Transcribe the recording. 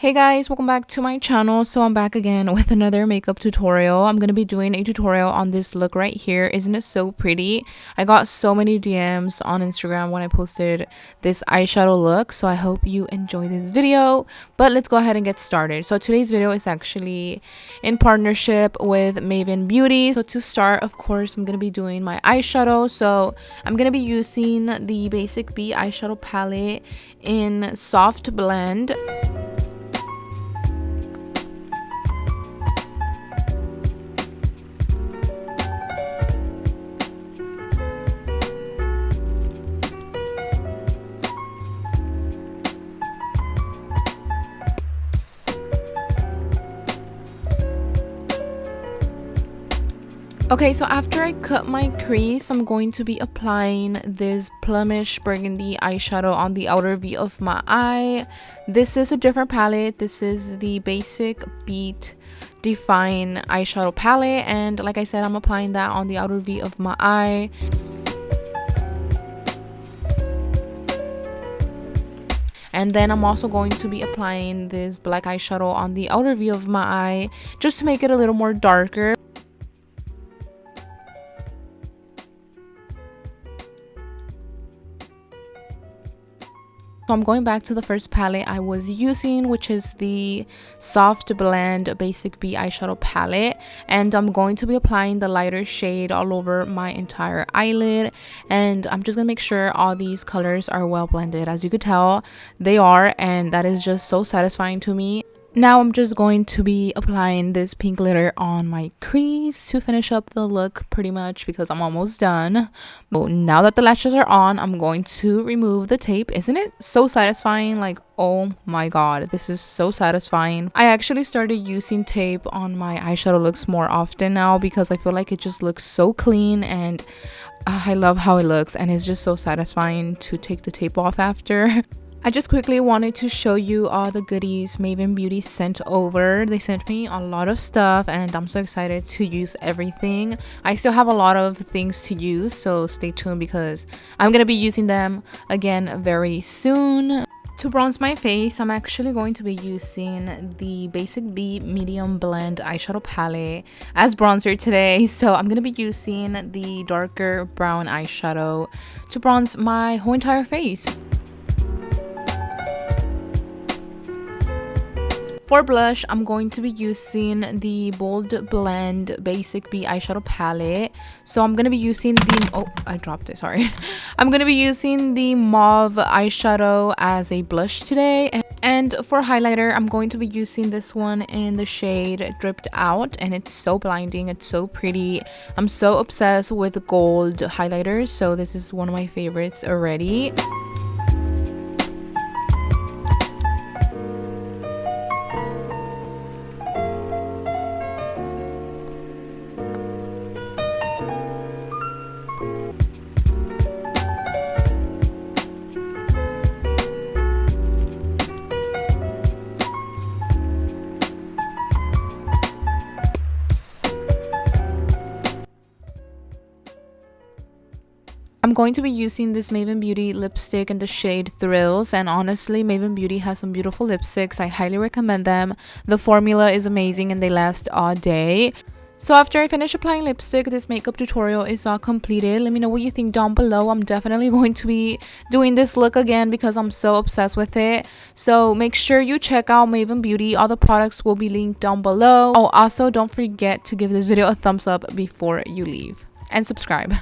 Hey guys, welcome back to my channel. So I'm back again with another makeup tutorial. I'm gonna be doing a tutorial on this look right here. Isn't it so pretty? I got so many DMs on Instagram when I posted this eyeshadow look, so I hope you enjoy this video. But let's go ahead and get started. So today's video is actually in partnership with Mavenbeauty. So to start, of course, I'm gonna be doing my eyeshadow. So I'm gonna be using the Basic B eyeshadow palette in Soft Blend. Okay, so after I cut my crease, I'm going to be applying this plumish burgundy eyeshadow on the outer V of my eye. This is a different palette. This is the Basic Beat Define eyeshadow palette, and like I said, I'm applying that on the outer V of my eye. And then I'm also going to be applying this black eyeshadow on the outer V of my eye just to make it a little more darker. So I'm going back to the first palette I was using, which is the Soft Blend Basic B eyeshadow palette, and I'm going to be applying the lighter shade all over my entire eyelid, and I'm just gonna make sure all these colors are well blended. As you could tell, they are, and that is just so satisfying to me. Now I'm just going to be applying this pink glitter on my crease to finish up the look pretty much, because I'm almost done. But now that the lashes are on, I'm going to remove the tape. Isn't it so satisfying? Like, oh my god, this is so satisfying. I actually started using tape on my eyeshadow looks more often now because I feel like it just looks so clean, and I love how it looks, and it's just so satisfying to take the tape off after. I just quickly wanted to show you all the goodies Mavenbeauty sent over. They sent me a lot of stuff, and I'm so excited to use everything. I still have a lot of things to use, so stay tuned because I'm going to be using them again very soon. To bronze my face, I'm actually going to be using the Basic B Medium Blend eyeshadow palette as bronzer today. So I'm going to be using the darker brown eyeshadow to bronze my whole entire face. For blush, I'm going to be using the Bold Blend Basic B eyeshadow palette. So I'm going to be using the... oh, I dropped it, sorry. I'm going to be using the mauve eyeshadow as a blush today. And for highlighter, I'm going to be using this one in the shade Dripped Out. And it's so blinding. It's so pretty. I'm so obsessed with gold highlighters. So this is one of my favorites already. I'm going to be using this Mavenbeauty lipstick in the shade Thrills, and honestly, Mavenbeauty has some beautiful lipsticks. I highly recommend them. The formula is amazing and they last all day. So after I finish applying lipstick, this makeup tutorial is all completed. Let me know what you think down below. I'm definitely going to be doing this look again because I'm so obsessed with it. So make sure you check out Mavenbeauty. All the products will be linked down below. Oh, also don't forget to give this video a thumbs up before you leave and subscribe.